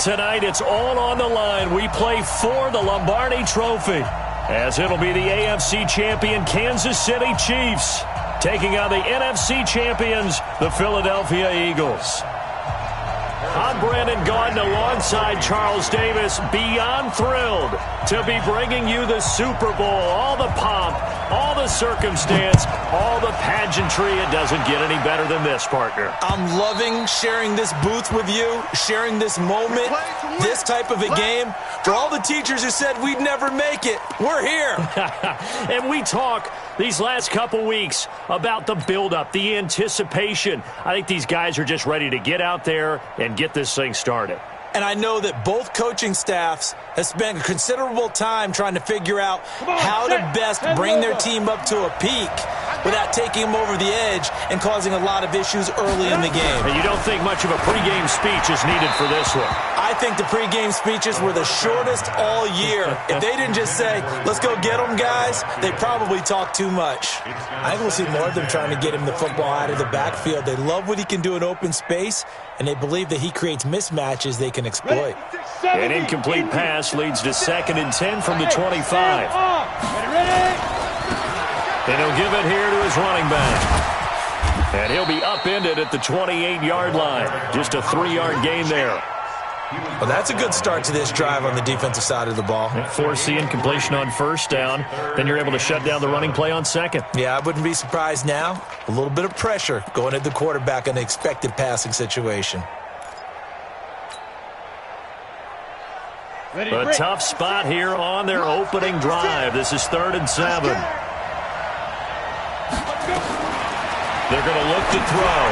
tonight, it's all on the line. We play for the Lombardi Trophy, as it'll be the AFC champion Kansas City Chiefs taking on the NFC champions, the Philadelphia Eagles. I'm Brandon Gaudin alongside Charles Davis, beyond thrilled to be bringing you the Super Bowl. All the pomp, all the circumstance, all the pageantry. It doesn't get any better than this, partner. I'm loving sharing this booth with you, sharing this moment, this type of a game. For all the teachers who said we'd never make it, we're here. And we talk these last couple weeks about the buildup, the anticipation. I think these guys are just ready to get out there and get this thing started. And I know that both coaching staffs have spent considerable time trying to figure out how to best bring their team up to a peak without taking them over the edge and causing a lot of issues early in the game. And you don't think much of a pregame speech is needed for this one? I think the pregame speeches were the shortest all year. If they didn't just say, let's go get them, guys, they probably talked too much. I think we'll see more of them trying to get him the football out of the backfield. They love what he can do in open space, and they believe that he creates mismatches they can exploit. An incomplete pass leads to 2nd and 10 from the 25. And he'll give it here to his running back. And he'll be upended at the 28-yard line. Just a 3-yard gain there. Well, that's a good start to this drive on the defensive side of the ball. Force the incompletion on first down. Then you're able to shut down the running play on second. Yeah, I wouldn't be surprised now. A little bit of pressure going at the quarterback in the expected passing situation. A tough spot here on their opening drive. This is 3rd and 7. They're going to look to throw.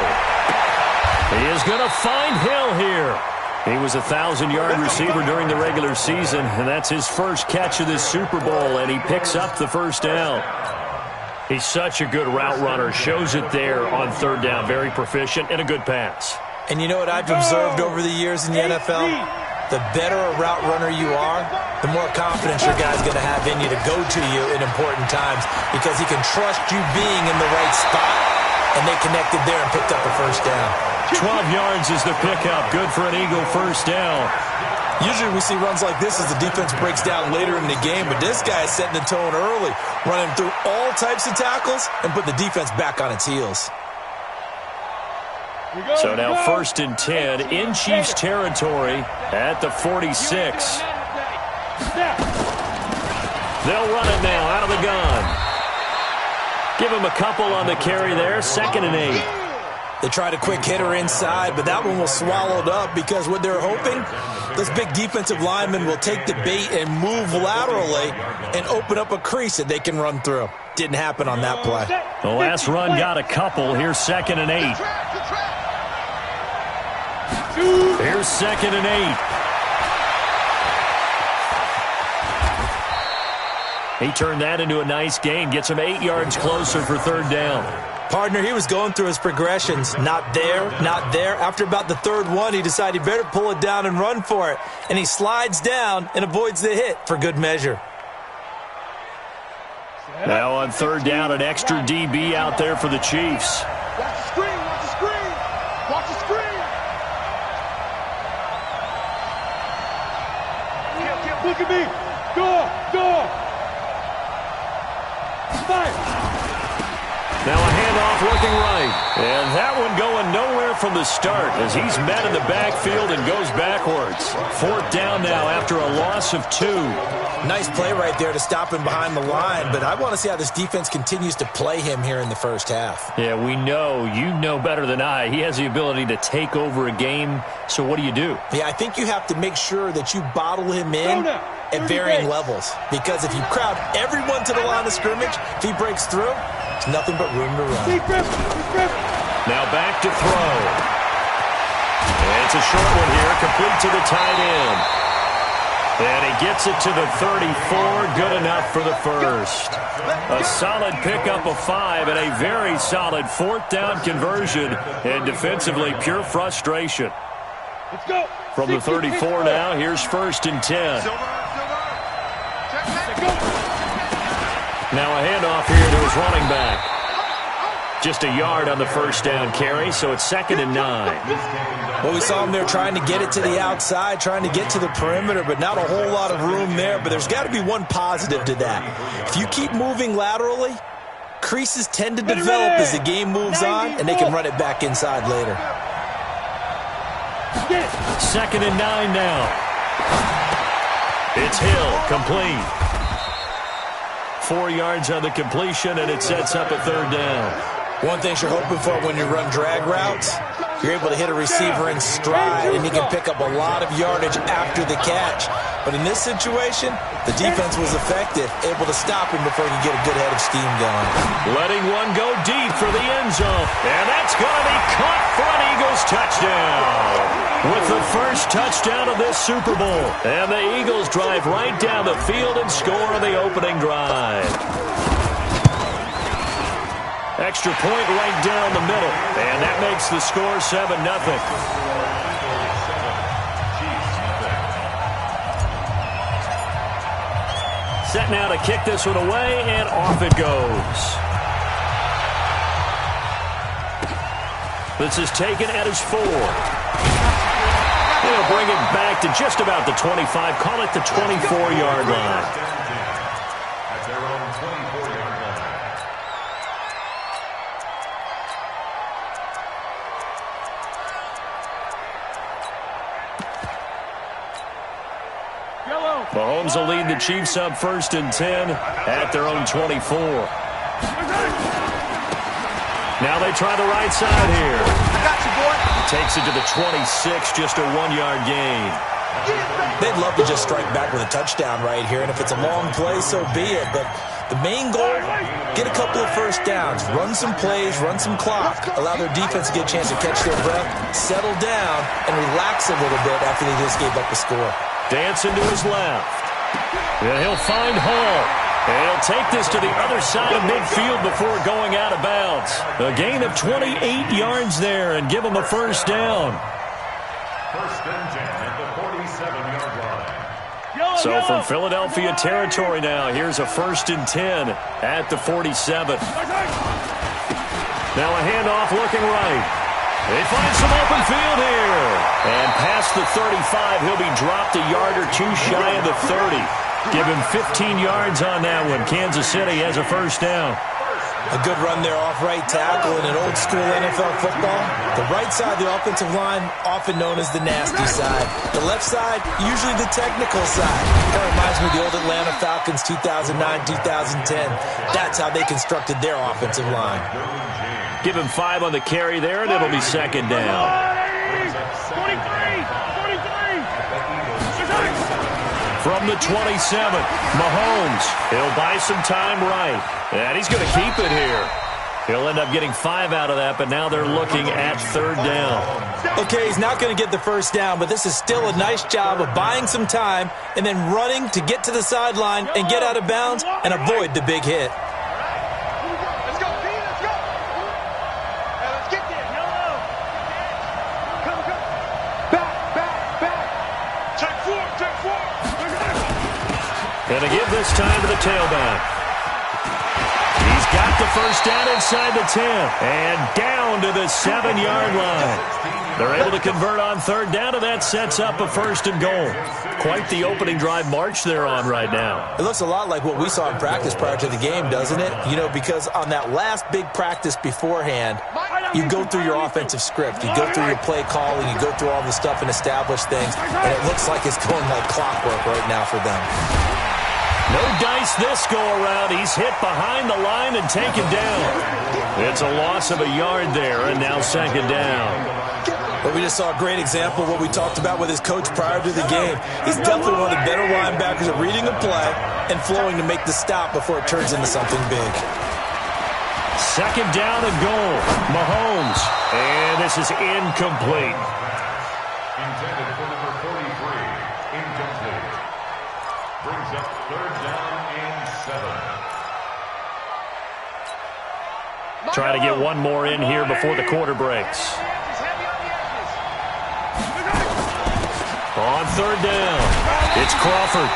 He is going to find Hill here. He was a 1,000-yard receiver during the regular season, and that's his first catch of this Super Bowl, and he picks up the first down. He's such a good route runner. Shows it there on 3rd down. Very proficient and a good pass. And you know what I've observed over the years in the NFL? The better a route runner you are, the more confidence your guy's going to have in you to go to you in important times because he can trust you being in the right spot, and they connected there and picked up a first down. 12 yards is the pickup. Good for an Eagle first down. Usually we see runs like this as the defense breaks down later in the game, but this guy is setting the tone early, running through all types of tackles and put the defense back on its heels. So now 1st and 10 in Chiefs territory at the 46. They'll run it now out of the gun. Give him a couple on the carry there. 2nd and 8. They tried a quick hitter inside, but that one was swallowed up because what they're hoping, this big defensive lineman will take the bait and move laterally and open up a crease that they can run through. Didn't happen on that play. The last run got a couple. Here's 2nd and 8. Here's 2nd and 8. He turned that into a nice gain. Gets him 8 yards closer for 3rd down. Partner, he was going through his progressions. Not there, not there. After about the 3rd one, he decided he better pull it down and run for it. And he slides down and avoids the hit for good measure. Now on 3rd down, an extra DB out there for the Chiefs. Watch the screen, watch the screen. Watch the screen. Look at me. Go. Fire. Now a handoff looking right. And that one going nowhere from the start as he's met in the backfield and goes backwards. 4th down now after a loss of 2. Nice play right there to stop him behind the line, but I want to see how this defense continues to play him here in the first half. Yeah, we know. You know better than I. He has the ability to take over a game, so what do you do? Yeah, I think you have to make sure that you bottle him in at varying levels, because if you crowd everyone to the line of scrimmage, if he breaks through, it's nothing but room to run. Now back to throw. And it's a short one here, complete to the tight end. And he gets it to the 34, good enough for the first. A solid pickup of 5 and a very solid 4th down conversion. And defensively, pure frustration. Let's go. From the 34 now, here's 1st and 10. Now a handoff here to his running back. Just a yard on the first down carry, so it's 2nd and 9. Well, we saw him there trying to get it to the outside, trying to get to the perimeter, but not a whole lot of room there. But there's got to be one positive to that. If you keep moving laterally, creases tend to develop as the game moves on, and they can run it back inside later. 2nd and 9 now. It's Hill, complete. 4 yards on the completion, and it sets up a 3rd down. One thing you're hoping for when you run drag routes, you're able to hit a receiver in stride, and he can pick up a lot of yardage after the catch. But in this situation, the defense was effective, able to stop him before he could get a good head of steam going. Letting one go deep for the end zone, and that's going to be caught for an Eagles touchdown. With the first touchdown of this Super Bowl, and the Eagles drive right down the field and score on the opening drive. Extra point right down the middle, and that makes the score 7-0. Set now to kick this one away, and off it goes. This is taken at his 4. They'll bring it back to just about the 25, call it the 24-yard line. At their own 24-yard line. Mahomes will lead the Chiefs up 1st and 10 at their own 24. Now they try the right side here. I got you, boy. Takes it to the 26, just a 1-yard gain. They'd love to just strike back with a touchdown right here, and if it's a long play, so be it. But the main goal, get a couple of first downs, run some plays, run some clock, allow their defense to get a chance to catch their breath, settle down, and relax a little bit after they just gave up a score. Dancing to his left. And he'll find Hall. And he'll take this to the other side of midfield before going out of bounds. A gain of 28 yards there and give him a first down. 1st and 10 at the 47-yard line. So from Philadelphia territory now, here's a 1st and 10 at the 47. Now a handoff looking right. They find some open field here. And past the 35, he'll be dropped a yard or two shy of the 30. Give him 15 yards on that one. Kansas City has a first down. A good run there off right tackle in an old school NFL football. The right side of the offensive line, often known as the nasty side. The left side, usually the technical side. That reminds me of the old Atlanta Falcons 2009-2010. That's how they constructed their offensive line. Give him 5 on the carry there, and it'll be 2nd down. 23. From the 27, Mahomes. He'll buy some time right. And he's going to keep it here. He'll end up getting 5 out of that, but now they're looking at 3rd down. Okay, he's not going to get the first down, but this is still a nice job of buying some time and then running to get to the sideline and get out of bounds and avoid the big hit. Let's go, P. Let's go. Hey, let's get there. Yellow. Come. Back. Check 4. Gonna give this time to the tailback. He's got the first down inside the 10 and down to the 7-yard line. They're able to convert on 3rd down, and that sets up a 1st and goal. Quite the opening drive march they're on right now. It looks a lot like what we saw in practice prior to the game, doesn't it? You know, because on that last big practice beforehand, you go through your offensive script. You go through your play calling. You go through all the stuff and establish things. And it looks like it's going like clockwork right now for them. No dice this go-around. He's hit behind the line and taken down. It's a loss of a yard there, and now 2nd down. But we just saw a great example of what we talked about with his coach prior to the game. He's definitely one of the better linebackers at reading a play and flowing to make the stop before it turns into something big. 2nd down and goal. Mahomes. And this is incomplete. Intended for number 43. Incomplete. Brings up 3rd down and 7. Trying to get one more in here before the quarter breaks. On 3rd down, it's Crawford.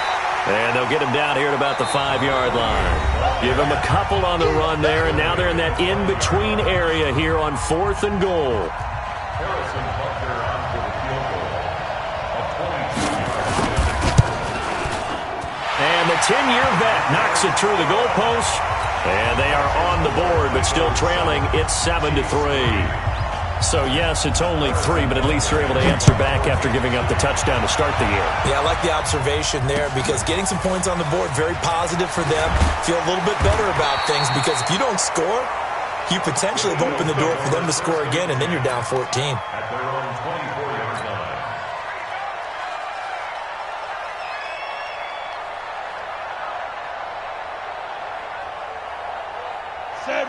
And they'll get him down here at about the 5-yard line. Give him a couple on the run there, and now they're in that that in-between area here on 4th and goal. Harrison Butker on for the field goal. A 22-yard. And the 10-year vet knocks it through the goalpost. And they are on the board, but still trailing. It's 7-3. So, yes, it's only 3, but at least they're able to answer back after giving up the touchdown to start the year. Yeah, I like the observation there because getting some points on the board, very positive for them. Feel a little bit better about things because if you don't score, you potentially have opened the door for them to score again, and then you're down 14. At their own 24-yard line.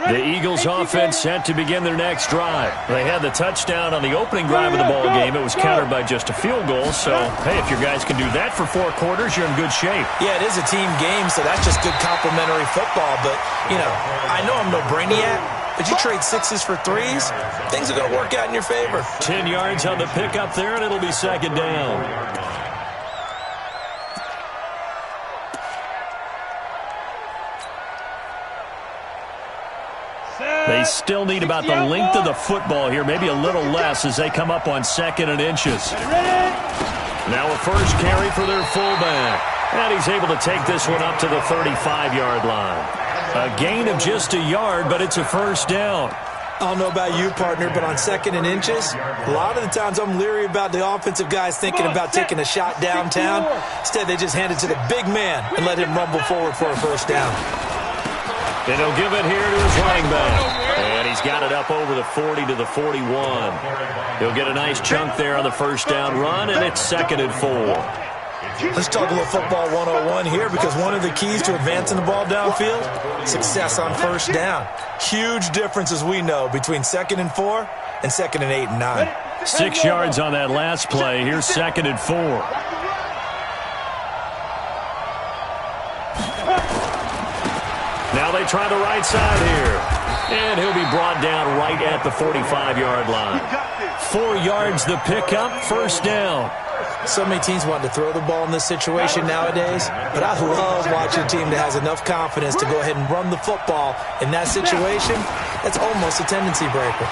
The Eagles offense set to begin their next drive. They had the touchdown on the opening drive of the ball game. It was countered by just a field goal. So, hey, if your guys can do that for 4 quarters, you're in good shape. Yeah, it is a team game, so that's just good complementary football. But, I know I'm no brainiac, but you trade 6s for 3s, things are going to work out in your favor. 10 yards on the pickup there, and it'll be 2nd down. They still need about the length of the football here, maybe a little less as they come up on 2nd and inches. Now a first carry for their fullback. And he's able to take this one up to the 35-yard line. A gain of just a yard, but it's a first down. I don't know about you, partner, but on 2nd and inches, a lot of the times I'm leery about the offensive guys thinking about taking a shot downtown. Instead, they just hand it to the big man and let him rumble forward for a first down. And he'll give it here to his running back. And he's got it up over the 40 to the 41. He'll get a nice chunk there on the first down run, and it's 2nd and 4. Let's talk a little football 101 here because one of the keys to advancing the ball downfield, success on first down. Huge difference, as we know, between 2nd and 4 and 2nd and 8 and 9. 6 yards on that last play. Here's 2nd and 4. Now they try the right side here. And he'll be brought down right at the 45-yard line. 4 yards the pickup, first down. So many teams want to throw the ball in this situation nowadays, but I love watching a team that has enough confidence to go ahead and run the football in that situation. That's almost a tendency breaker.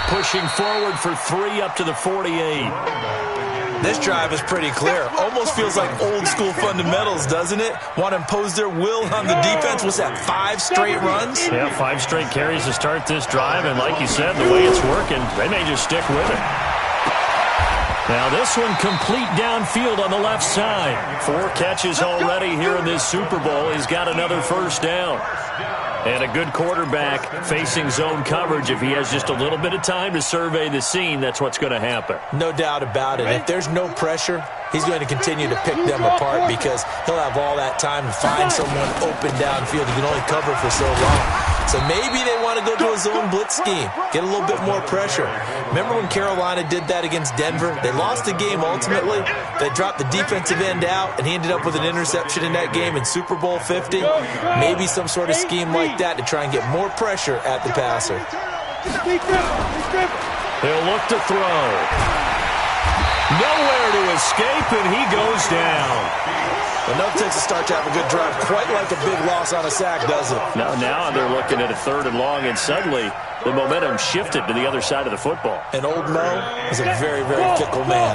Pushing forward for 3 up to the 48. This drive is pretty clear. Almost feels like old school fundamentals, doesn't it? Want to impose their will on the defense. What's that, 5 straight runs? Yeah, 5 straight carries to start this drive, and like you said, the way it's working, they may just stick with it. Now this one complete downfield on the left side. 4 catches already here in this Super Bowl. He's got another first down. And a good quarterback facing zone coverage. If he has just a little bit of time to survey the scene, that's what's going to happen. No doubt about it. If there's no pressure, he's going to continue to pick them apart because he'll have all that time to find someone open downfield. He can only cover for so long. So maybe they want to go to a zone blitz scheme, get a little bit more pressure. Remember when Carolina did that against Denver? They lost the game ultimately. They dropped the defensive end out, and he ended up with an interception in that game in Super Bowl 50. Maybe some sort of scheme like that to try and get more pressure at the passer. He'll look to throw. Nowhere to escape, and he goes down. Enough takes a start to have a good drive, quite like a big loss on a sack, does it? Now they're looking at a 3rd and long, and suddenly the momentum shifted to the other side of the football. And old Mo is a very, very fickle man.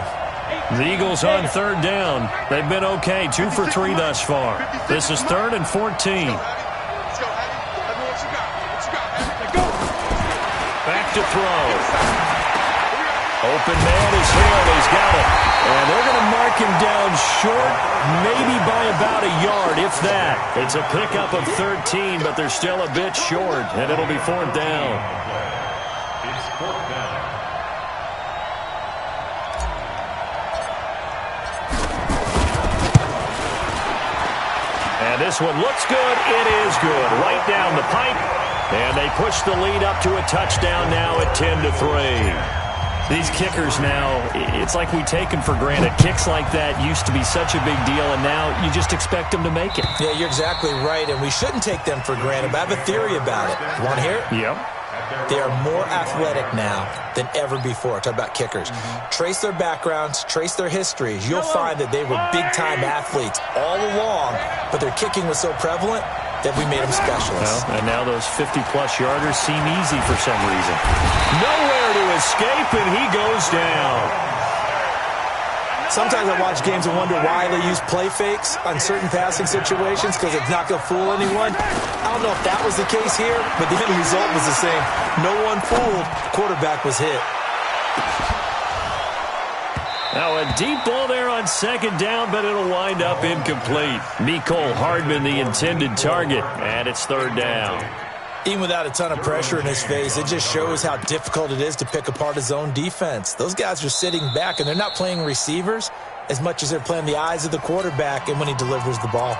The Eagles on 3rd down. They've been okay, 2 for 3 thus far. This is 3rd and 14. Back to throw. Open man is here. He's got it. And they're going to mark him down short, maybe by about a yard, if that. It's a pickup of 13, but they're still a bit short, and it'll be 4th down. It's 4th down. And this one looks good. It is good. Right down the pipe. And they push the lead up to a touchdown now at 10-3. These kickers now, it's like we take them for granted. Kicks like that used to be such a big deal, and now you just expect them to make it. Yeah, you're exactly right, and we shouldn't take them for granted, but I have a theory about it. You want to hear it? Yep. They are more athletic now than ever before. Talk about kickers. Trace their backgrounds, trace their histories. You'll find that they were big-time athletes all along, but their kicking was so prevalent, that we made them specialists. Well, and now those 50-plus yarders seem easy for some reason. Nowhere to escape, and he goes down. Sometimes I watch games and wonder why they use play fakes on certain passing situations because it's not going to fool anyone. I don't know if that was the case here, but the end result was the same. No one fooled. Quarterback was hit. Now a deep ball there on second down, but it'll wind up incomplete. Mecole Hardman, the intended target, and it's third down. Even without a ton of pressure in his face, it just shows how difficult it is to pick apart his own defense. Those guys are sitting back, and they're not playing receivers as much as they're playing the eyes of the quarterback and when he delivers the ball.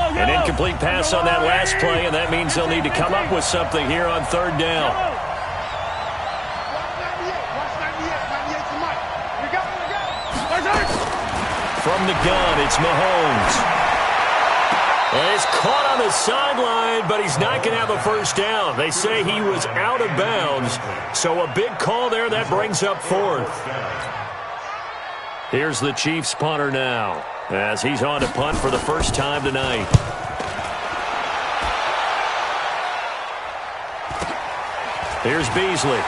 An incomplete pass on that last play, and that means they'll need to come up with something here on third down. From the gun, it's Mahomes. And it's caught on the sideline, but he's not going to have a first down. They say he was out of bounds, so a big call there that brings up fourth. Here's the Chiefs punter now, as he's on to punt for the first time tonight. Here's Beasley.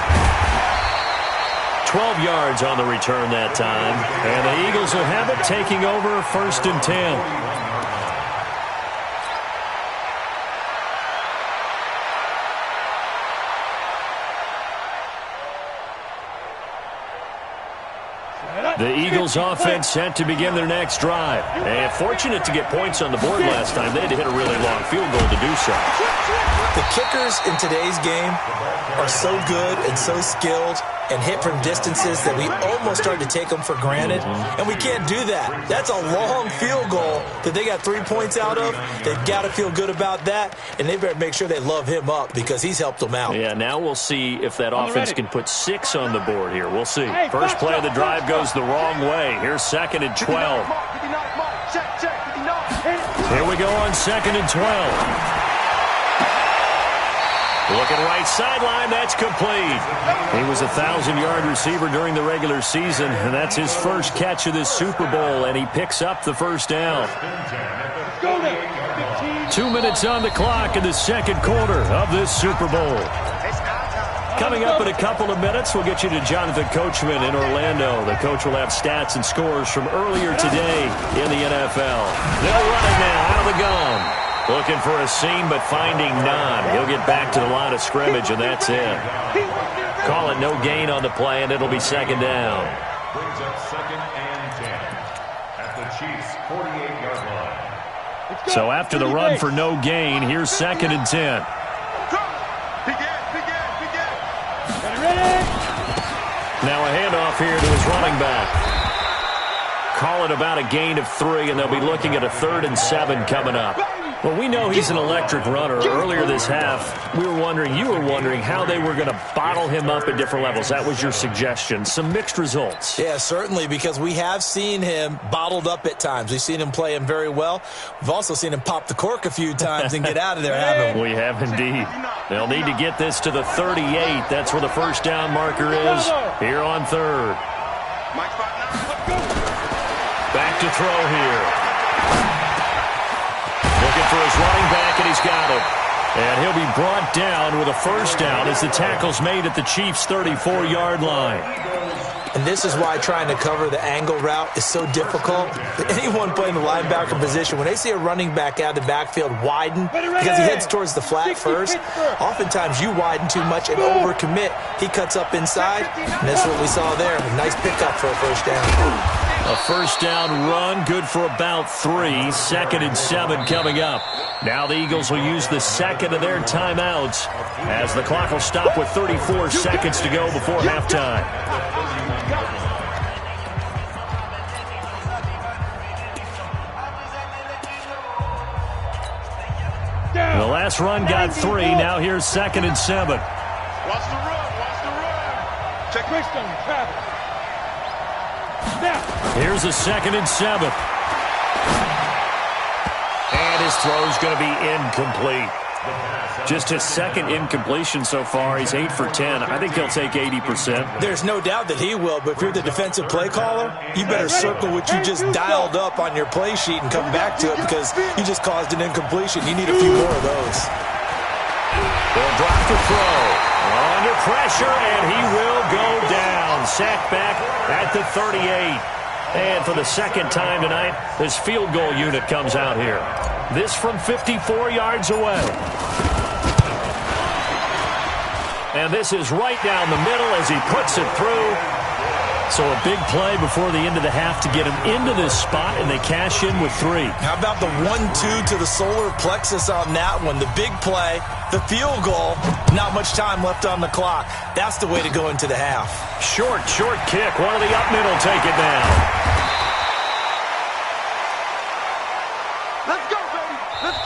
12 yards on the return that time. And the Eagles will have it, taking over first and 10. The Eagles offense set to begin their next drive. And fortunate to get points on the board last time. They had to hit a really long field goal to do so. The kickers in today's game are so good and so skilled and hit from distances that we almost start to take them for granted. And we can't do that. That's a long field goal that they got 3 points out of. They've got to feel good about that, and they better make sure they love him up because he's helped them out. Yeah, now we'll see if that offense can put 6 on the board here. We'll see. First play of the drive goes the wrong way. Here's second and 12. Here we go on second and 12. Looking right sideline, that's complete. He was a 1,000-yard receiver during the regular season, and that's his first catch of this Super Bowl, and he picks up the first down. 2 minutes on the clock in the second quarter of this Super Bowl. Coming up in a couple of minutes, we'll get you to Jonathan Coachman in Orlando. The coach will have stats and scores from earlier today in the NFL. They'll run it now out of the gun. Looking for a seam, but finding none. He'll get back to the line of scrimmage, and that's it. Call it no gain on the play, and it'll be second down. Brings up second and 10 at the Chiefs' 48-yard line. So after the run for no gain, here's second and 10. Now a handoff here to his running back. Call it about a gain of 3, and they'll be looking at a 3rd and 7 coming up. Well, we know he's an electric runner. Earlier this half, you were wondering how they were going to bottle him up at different levels. That was your suggestion. Some mixed results. Yeah, certainly, because we have seen him bottled up at times. We've seen him play him very well. We've also seen him pop the cork a few times and get out of there, haven't we? We have indeed. They'll need to get this to the 38. That's where the first down marker is here on third. Back to throw here. Looking for his running back, and he's got it. And he'll be brought down with a first down as the tackle's made at the Chiefs' 34-yard line. And this is why trying to cover the angle route is so difficult. Anyone playing the linebacker position, when they see a running back out of the backfield widen because he heads towards the flat first, oftentimes you widen too much and overcommit. He cuts up inside, and that's what we saw there. A nice pickup for a first down. A first down run, good for about 3. Second and 7 coming up. Now the Eagles will use the second of their timeouts as the clock will stop with 34 seconds to go before halftime. The last run got 3. Now here's second and 7. Watch the run. Check Winston, Travis. Snap. Here's a second and 7. And his throw's going to be incomplete. Just his second incompletion so far. He's 8 for 10. I think he'll take 80%. There's no doubt that he will, but if you're the defensive play caller, you better circle what you just dialed up on your play sheet and come back to it because you just caused an incompletion. You need a few more of those. They'll drop the throw. Under pressure, and he will go down. Sacked back at the 38. And for the second time tonight, this field goal unit comes out here. This from 54 yards away. And this is right down the middle as he puts it through. So a big play before the end of the half to get him into this spot, and they cash in with 3. How about the 1-2 to the solar plexus on that one? The big play, the field goal, not much time left on the clock. That's the way to go into the half. Short kick. One of the up middle take it down.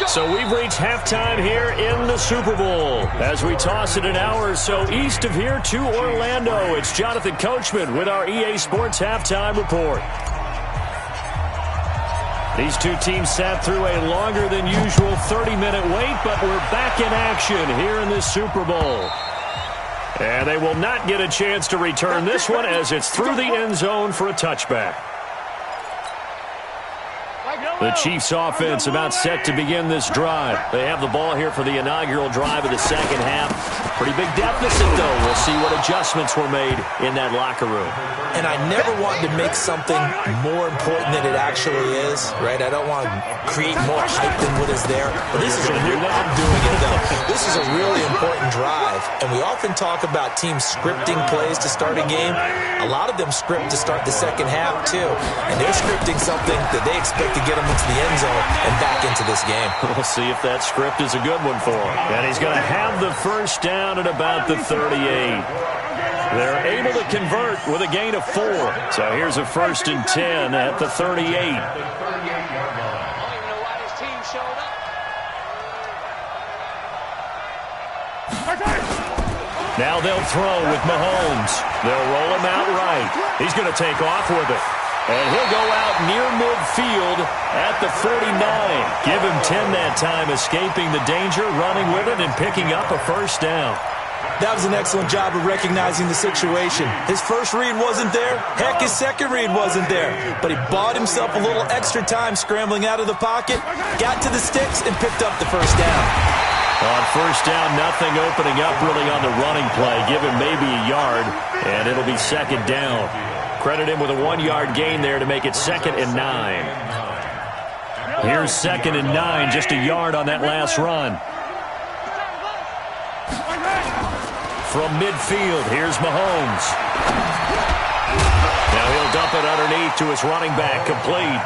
So we've reached halftime here in the Super Bowl. As we toss it an hour or so east of here to Orlando, it's Jonathan Coachman with our EA Sports Halftime Report. These two teams sat through a longer than usual 30-minute wait, but we're back in action here in this Super Bowl. And they will not get a chance to return this one as it's through the end zone for a touchback. The Chiefs offense about set to begin this drive. They have the ball here for the inaugural drive of the second half. Pretty big deficit, though. We'll see what adjustments were made in that locker room. And I never wanted to make something more important than it actually is, right? I don't want to create more hype than what is there. But this is I'm doing it, though. This is a really important drive. And we often talk about teams scripting plays to start a game. A lot of them script to start the second half, too. And they're scripting something that they expect to get them into the end zone and back into this game. We'll see if that script is a good one for him. And he's going to have the first down at about the 38. They're able to convert with a gain of 4. So here's a 1st and 10 at the 38. Now they'll throw with Mahomes. They'll roll him out right. He's going to take off with it. And he'll go out near midfield at the 49. Give him 10 that time, escaping the danger, running with it, and picking up a first down. That was an excellent job of recognizing the situation. His first read wasn't there. Heck, his second read wasn't there. But he bought himself a little extra time scrambling out of the pocket, got to the sticks, and picked up the first down. On first down, nothing opening up really on the running play. Give him maybe a yard, and it'll be second down. Credit him with a 1-yard gain there to make it 2nd and 9. Here's 2nd and 9, just a yard on that last run. From midfield, here's Mahomes. Now he'll dump it underneath to his running back, complete.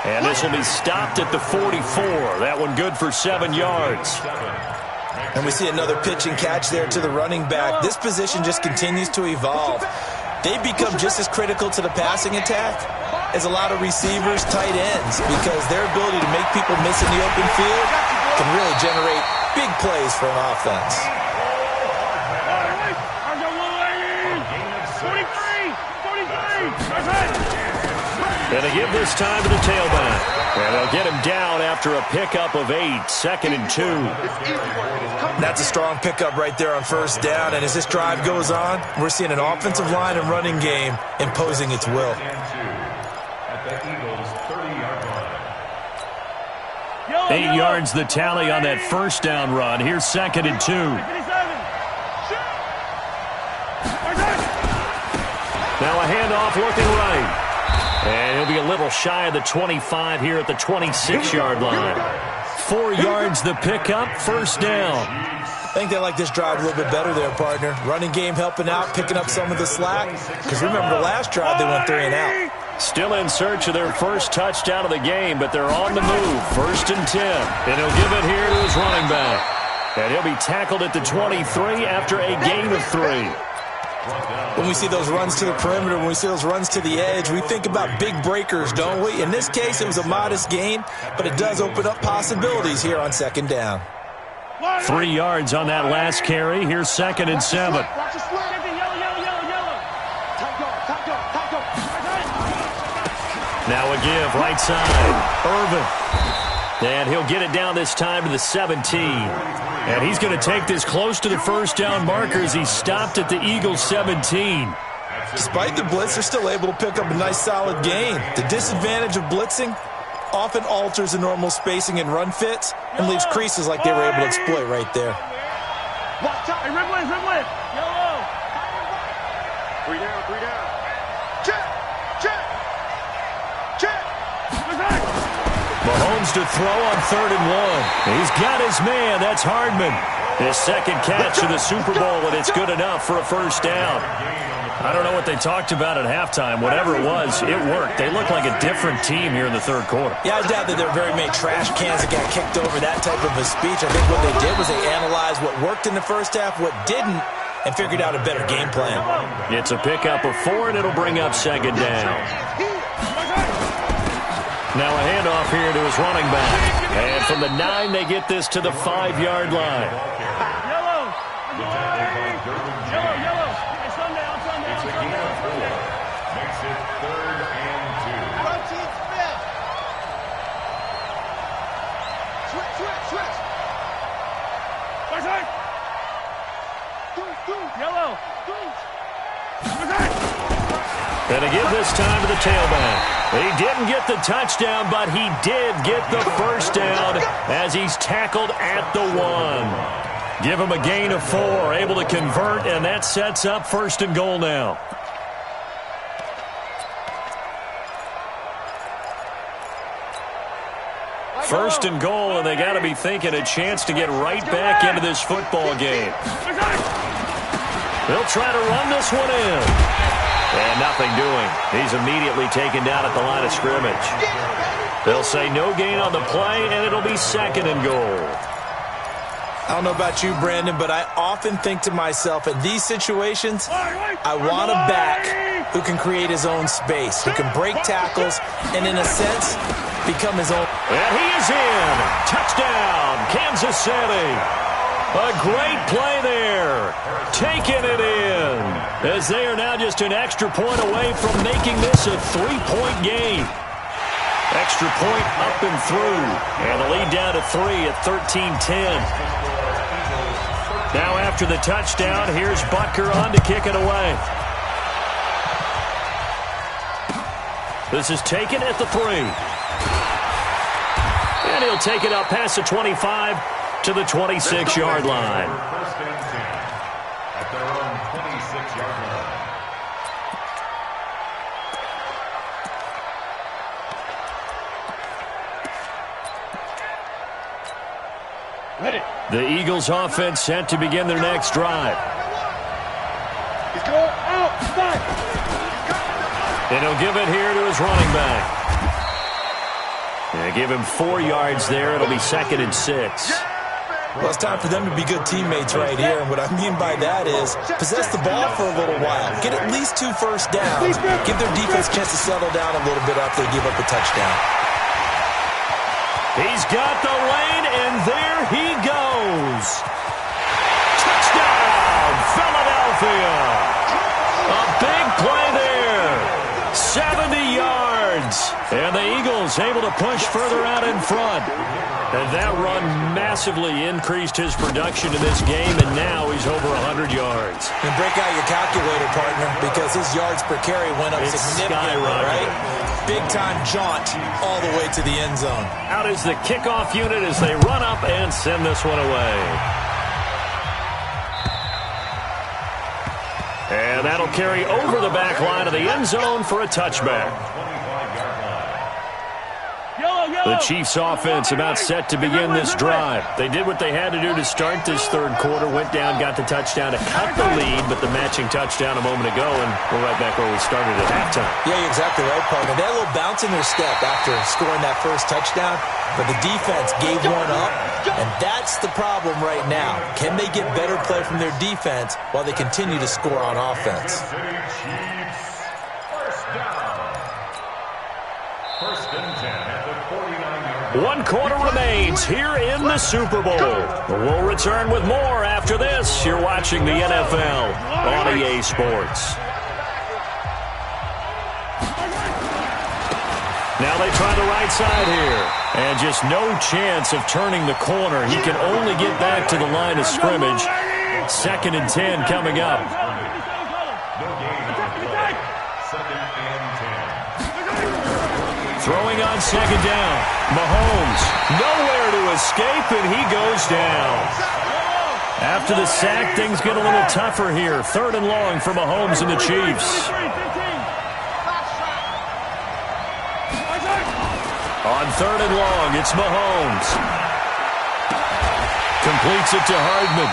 And this will be stopped at the 44. That one good for 7 yards. And we see another pitch and catch there to the running back. This position just continues to evolve. They've become just as critical to the passing attack as a lot of receivers, tight ends, because their ability to make people miss in the open field can really generate big plays for an offense. And they give this time to the tailback. And they'll get him down after a pickup of 8, 2nd and 2. That's a strong pickup right there on first down. And as this drive goes on, we're seeing an offensive line and running game imposing its will. At the Eagles' 30-yard line. 8 yards the tally on that first down run. Here's 2nd and 2. Now a handoff looking right. And he'll be a little shy of the 25 here at the 26-yard line. 4 yards the pickup, first down. I think they like this drive a little bit better there, partner. Running game helping out, picking up some of the slack. Because remember, the last drive they went 3 and out. Still in search of their first touchdown of the game, but they're on the move. 1st and 10. And he'll give it here to his running back. And he'll be tackled at the 23 after a gain of 3. When we see those runs to the perimeter, when we see those runs to the edge, we think about big breakers, don't we? In this case, it was a modest gain, but it does open up possibilities here on 2nd down. 3 yards on that last carry. Here's 2nd and 7. Now a give, right side. Irvin. And he'll get it down this time to the 17. And he's going to take this close to the first down marker as he stopped at the Eagles' 17. Despite the blitz, they're still able to pick up a nice solid gain. The disadvantage of blitzing often alters the normal spacing and run fits and leaves creases like they were able to exploit right there. Watch out. Hey, red win. Yellow. 3 down. Check. Mahomes to throw on 3rd and 1. He's got his man. That's Hardman. His second catch of the Super Bowl, and it's good enough for a first down. I don't know what they talked about at halftime. Whatever it was, it worked. They look like a different team here in the third quarter. Yeah, I doubt that there were very many trash cans that got kicked over that type of a speech. I think what they did was they analyzed what worked in the first half, what didn't, and figured out a better game plan. It's a pickup of 4, and it'll bring up 2nd down. Now a handoff here to his running back. And from the 9, they get this to the 5-yard line. Yellow. It's sundown. It's a gain of 4. Makes it 3rd and 2. Switch. Backside. Yellow. And to give this time to the tailback. He didn't get the touchdown, but he did get the first down as he's tackled at the 1. Give him a gain of 4, able to convert, and that sets up 1st and goal now. First and goal, and they got to be thinking a chance to get right back into this football game. They'll try to run this one in. And nothing doing. He's immediately taken down at the line of scrimmage. They'll say no gain on the play, and it'll be 2nd and goal. I don't know about you, Brandon, but I often think to myself, in these situations, I want a back who can create his own space, who can break tackles, and in a sense, become his own. And he is in. Touchdown, Kansas City. A great play there. Taking it in. As they are now just an extra point away from making this a 3-point game. Extra point up and through. And the lead down to 3 at 13-10. Now after the touchdown, here's Butker on to kick it away. This is taken at the 3. And he'll take it up past the 25 to the 26-yard line. First and 10 at their own 26-yard line. Ready. The Eagles offense set to begin their next drive. He's going outside. And he'll give it here to his running back. And give him 4 yards there. It'll be 2nd and 6. Well, it's time for them to be good teammates right here. And what I mean by that is possess the ball for a little while. Get at least 2 first downs. Give their defense a chance to settle down a little bit after they give up a touchdown. He's got the lane, and there he goes. Touchdown, Philadelphia. A big play there. 70 yards. And the Eagles able to push further out in front. And that run massively increased his production in this game, and now he's over 100 yards. And break out your calculator, partner, because his yards per carry went up significantly, right? Big-time jaunt all the way to the end zone. Out is the kickoff unit as they run up and send this one away. And that'll carry over the back line of the end zone for a touchback. The Chiefs offense about set to begin this drive. They did what they had to do to start this third quarter, went down, got the touchdown to cut the lead, but the matching touchdown a moment ago, and we're right back where we started at halftime. Yeah, you're exactly right, partner. They had a little bounce in their step after scoring that first touchdown, but the defense gave one up, and that's the problem right now. Can they get better play from their defense while they continue to score on offense? First and 10 at the 49-yard line. 1 quarter remains here in the Super Bowl. We'll return with more after this. You're watching the NFL on EA Sports. Now they try the right side here. And just no chance of turning the corner. He can only get back to the line of scrimmage. 2nd and 10 coming up. Throwing on 2nd down. Mahomes nowhere to escape, and he goes down. After the sack, things get a little tougher here. 3rd and long for Mahomes and the Chiefs. On 3rd and long, it's Mahomes. Completes it to Hardman.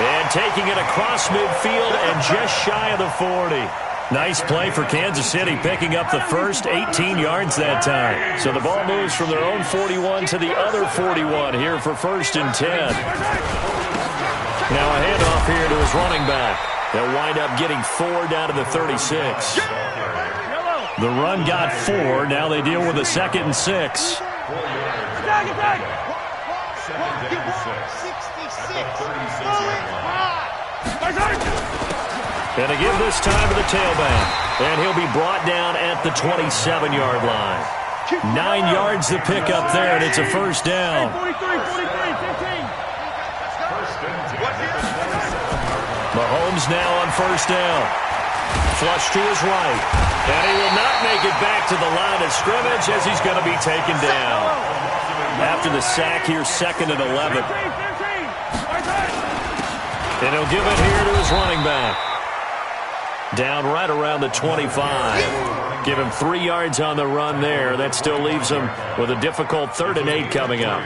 And taking it across midfield and just shy of the 40. Nice play for Kansas City, picking up the first 18 yards that time. So the ball moves from their own 41 to the other 41 here for 1st and 10. Now a handoff here to his running back. They'll wind up getting 4 down to the 36. The run got 4. Now they deal with a 2nd and 6. And to give this time to the tailback. And he'll be brought down at the 27-yard line. 9 yards to pick up there, and it's a 1st down. Mahomes now on 1st down. Flush to his right. And he will not make it back to the line of scrimmage as he's going to be taken down. After the sack here, 2nd and 11. And he'll give it here to his running back. Down right around the 25. Give him 3 yards on the run there. That still leaves him with a difficult 3rd and 8 coming up.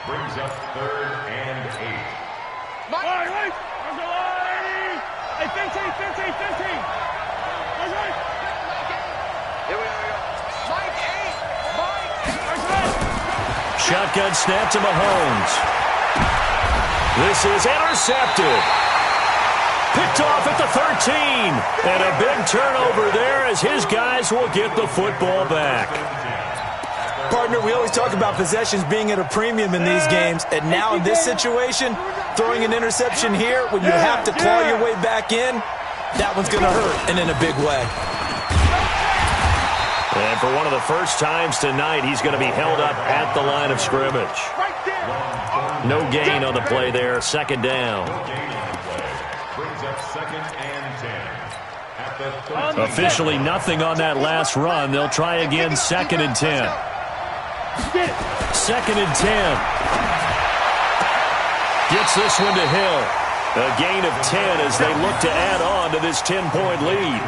Brings up 3rd and 8. Shotgun snap to Mahomes. This is intercepted. Picked off at the 13. And a big turnover there as his guys will get the football back. Partner, we always talk about possessions being at a premium in these games. And now in this situation, throwing an interception here when you have to claw your way back in, that one's going to hurt, and in a big way. And for one of the first times tonight, he's going to be held up at the line of scrimmage. No gain on the play there. 2nd down. Officially nothing on that last run. They'll try again 2nd and 10. 2nd and 10. Gets this one to Hill. A gain of 10 as they look to add on to this 10-point lead.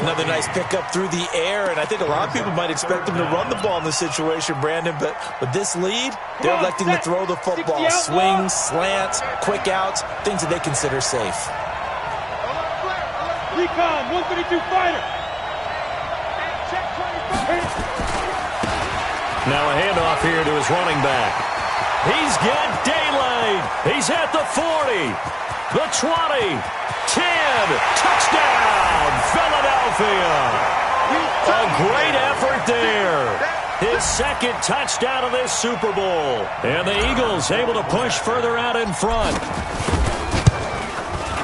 Another nice pickup through the air, and I think a lot of people might expect them to run the ball in this situation, Brandon, but with this lead, they're electing to throw the football. Swings, slants, quick outs, things that they consider safe. Recon, 132 fighter. Now a handoff here to his running back. He's got daylight. He's at the 40, the 20, 10, touchdown, Philadelphia. A great effort there. His 2nd touchdown of this Super Bowl. And the Eagles able to push further out in front.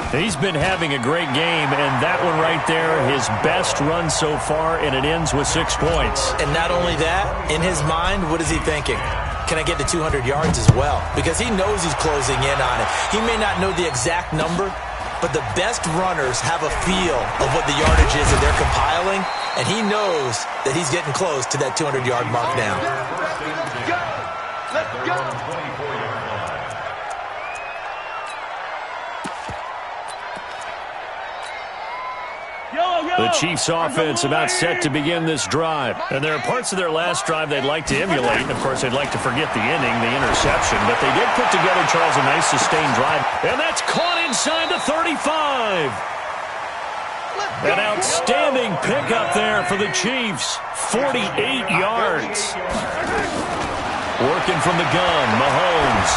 He's been having a great game, and that one right there, his best run so far, and it ends with 6 points. And not only that, in his mind, what is he thinking? Can I get to 200 yards as well? Because he knows he's closing in on it. He may not know the exact number, but the best runners have a feel of what the yardage is that they're compiling, and he knows that he's getting close to that 200-yard mark now. Let's go. The Chiefs offense about set to begin this drive. And there are parts of their last drive they'd like to emulate. And, of course, they'd like to forget the ending, the interception. But they did put together, Charles, a nice sustained drive. And that's caught inside the 35. An outstanding pickup there for the Chiefs. 48 yards. Working from the gun, Mahomes.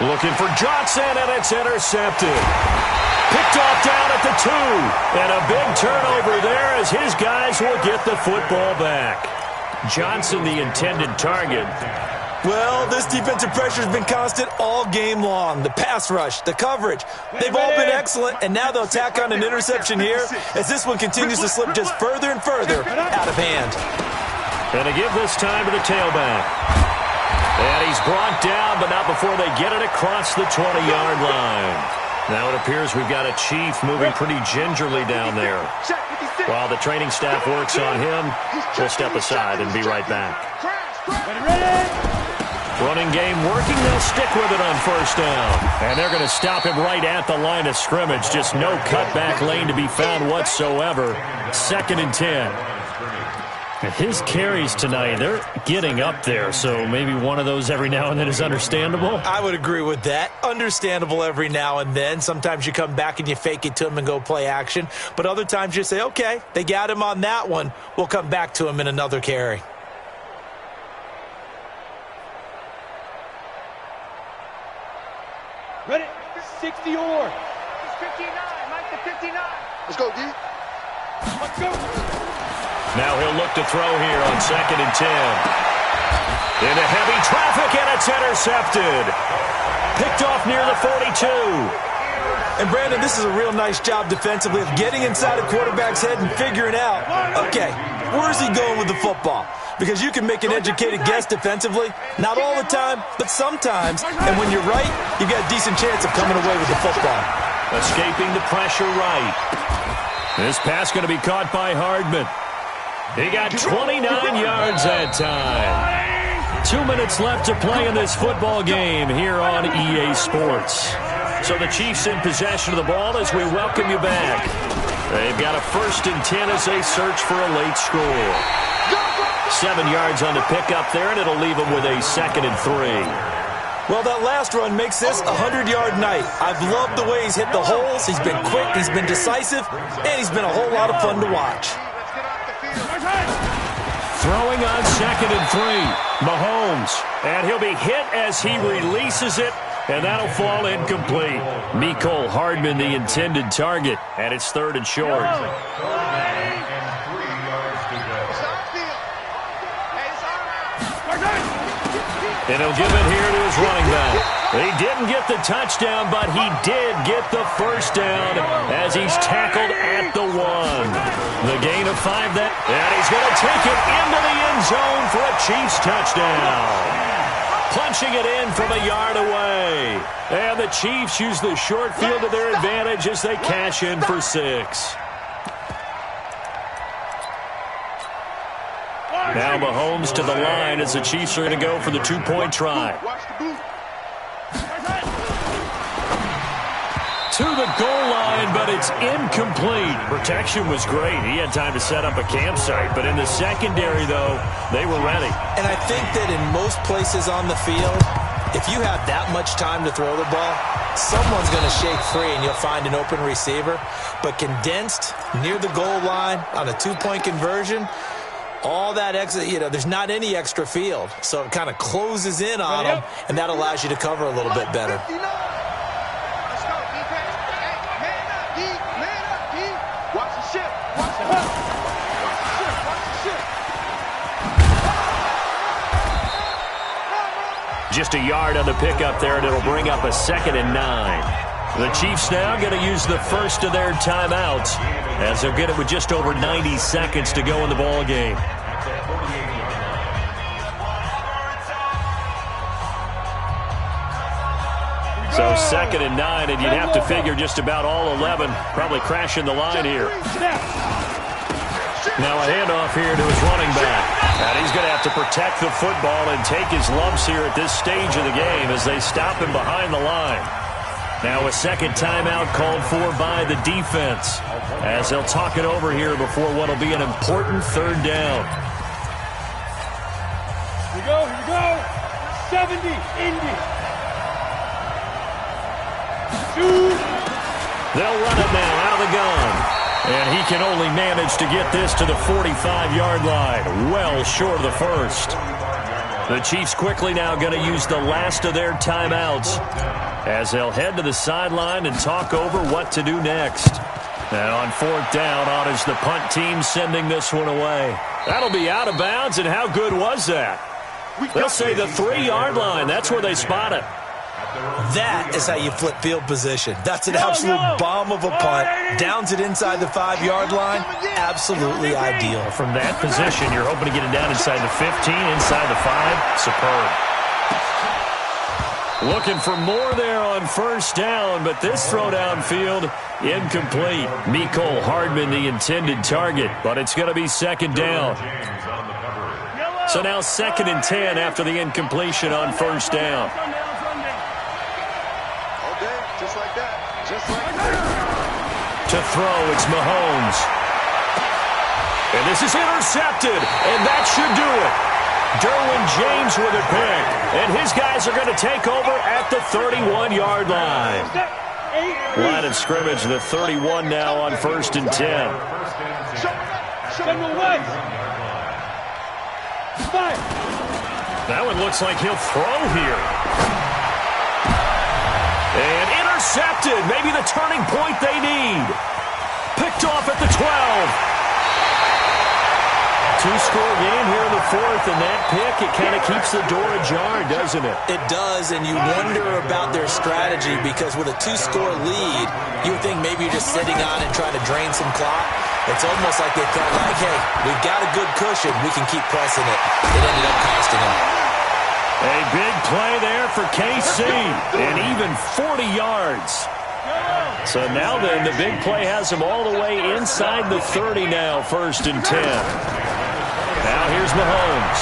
Looking for Johnson, and it's intercepted. Picked off down at the 2. And a big turnover there as his guys will get the football back. Johnson, the intended target. Well, this defensive pressure has been constant all game long. The pass rush, the coverage, they've all been excellent, and now they'll tack on an interception here as this one continues to slip just further and further out of hand. And to give this time to the tailback. And he's brought down, but not before they get it across the 20-yard line. Now it appears we've got a Chief moving pretty gingerly down there. While the training staff works on him, we'll step aside and be right back. Running game working. They'll stick with it on first down. And they're going to stop him right at the line of scrimmage. Just no cutback lane to be found whatsoever. 2nd and 10. His carries tonight, they're getting up there, so maybe one of those every now and then is understandable. I would agree with that. Understandable every now and then. Sometimes you come back and you fake it to him and go play action. But other times you say, okay, they got him on that one. We'll come back to him in another carry. Ready? 60 or. 59, Mike the 59. Let's go, D. Let's go. Now he'll look to throw here on 2nd and 10. Into heavy traffic, and it's intercepted. Picked off near the 42. And, Brandon, this is a real nice job defensively of getting inside a quarterback's head and figuring out, okay, where's he going with the football? Because you can make an educated guess defensively, not all the time, but sometimes. And when you're right, you've got a decent chance of coming away with the football. Escaping the pressure right. This pass going to be caught by Hardman. He got 29 yards that time. 2 minutes left to play in this football game here on EA Sports. So the Chiefs in possession of the ball as we welcome you back. They've got a 1st and 10 as they search for a late score. 7 yards on the pickup there, and it'll leave them with a 2nd and 3. Well, that last run makes this a 100-yard night. I've loved the way he's hit the holes. He's been quick, he's been decisive, and he's been a whole lot of fun to watch. Throwing on 2nd and 3. Mahomes. And he'll be hit as he releases it, and that'll fall incomplete. Mecole Hardman, the intended target, and it's 3rd and short. And he'll give it here to his running back. He didn't get the touchdown, but he did get the first down as he's tackled at the 1. The gain of 5 then, and he's going to take it into the end zone for a Chiefs touchdown. Punching it in from a yard away. And the Chiefs use the short field to their advantage as they cash in for 6. Now Mahomes to the line as the Chiefs are going to go for the 2-point try. To the goal line, but it's incomplete. Protection was great. He had time to set up a campsite. But in the secondary, though, they were ready. And I think that in most places on the field, if you have that much time to throw the ball, someone's going to shake free and you'll find an open receiver. But condensed near the goal line on a 2-point conversion, all that extra, there's not any extra field. So it kind of closes in on them, and that allows you to cover a little bit better. Just a yard on the pickup there, and it'll bring up a 2nd and 9. The Chiefs now going to use the first of their timeouts as they'll get it with just over 90 seconds to go in the ball game. So 2nd and 9, and you'd have to figure just about all 11 probably crashing the line here. Now a handoff here to his running back. And he's going to have to protect the football and take his lumps here at this stage of the game as they stop him behind the line. Now a second timeout called for by the defense as they'll talk it over here before what will be an important 3rd down. Here we go. 70, Indy. 2. They'll run it now out of the gun. And he can only manage to get this to the 45-yard line, well short of the first. The Chiefs quickly now going to use the last of their timeouts as they'll head to the sideline and talk over what to do next. And on 4th down, on is the punt team sending this one away. That'll be out of bounds, and how good was that? They'll say the 3-yard line. That's where they spot it. That is how you flip field position. That's an absolute bomb of a punt. Downs it inside the 5-yard line. Absolutely ideal. From that position, you're hoping to get it down inside the 15, inside the 5. Superb. Looking for more there on first down, but this throw downfield, incomplete. Mecole Hardman, the intended target, but it's going to be second down. So now 2nd and 10 after the incompletion on first down. Just like that. Just like that. To throw, it's Mahomes. And this is intercepted, and that should do it. Derwin James with a pick, and his guys are going to take over at the 31-yard line. Line of scrimmage, the 31 now on 1st and 10. That one looks like he'll throw here. And intercepted. Maybe the turning point they need. Picked off at the 12. Two-score game here in the 4th, and that pick, it kind of keeps the door ajar, doesn't it? It does, and you wonder about their strategy because with a 2-score lead, you would think maybe you're just sitting on and trying to drain some clock. It's almost like they felt like, hey, we've got a good cushion. We can keep pressing it. It ended up costing them. A big play there for KC, and even 40 yards. So now then, the big play has them all the way inside the 30 now, 1st and 10. Now here's Mahomes.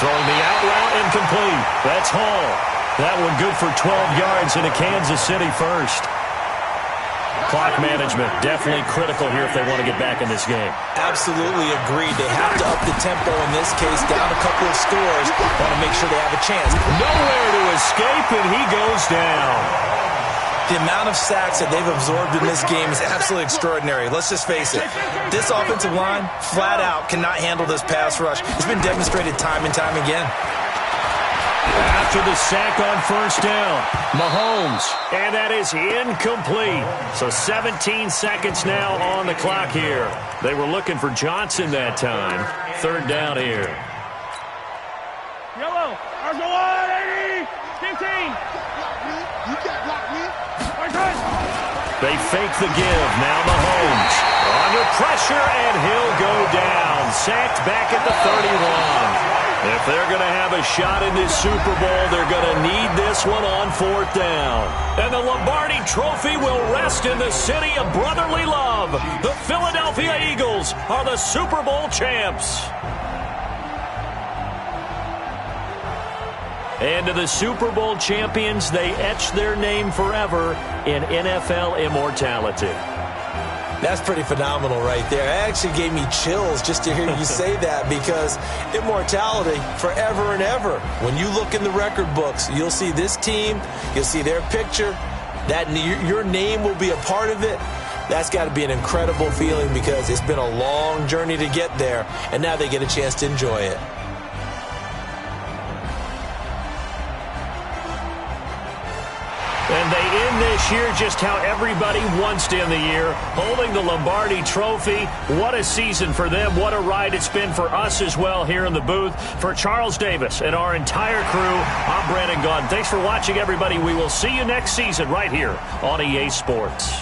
Throwing the out route, incomplete. That's Hall. That one good for 12 yards into Kansas City first. Clock management, definitely critical here if they want to get back in this game. Absolutely agreed. They have to up the tempo in this case, down a couple of scores. Want to make sure they have a chance. Nowhere to escape, and he goes down. The amount of sacks that they've absorbed in this game is absolutely extraordinary. Let's just face it. This offensive line, flat out, cannot handle this pass rush. It's been demonstrated time and time again. After the sack on first down, Mahomes, and that is incomplete. So 17 seconds now on the clock here. They were looking for Johnson that time. 3rd down here. Yellow, Arzola, 80, 15. You can't block me. They fake the give. Now Mahomes under pressure, and he'll go down. Sacked back at the 31. If they're going to have a shot in this Super Bowl, they're going to need this one on 4th down. And the Lombardi Trophy will rest in the city of brotherly love. The Philadelphia Eagles are the Super Bowl champs. And to the Super Bowl champions, they etch their name forever in NFL immortality. That's pretty phenomenal right there. It actually gave me chills just to hear you say that because immortality forever and ever. When you look in the record books, you'll see this team, you'll see their picture, that your name will be a part of it. That's got to be an incredible feeling because it's been a long journey to get there, and now they get a chance to enjoy it. And they end this year just how everybody wants to end the year, holding the Lombardi Trophy. What a season for them. What a ride it's been for us as well here in the booth. For Charles Davis and our entire crew, I'm Brandon Gaudin. Thanks for watching, everybody. We will see you next season right here on EA Sports.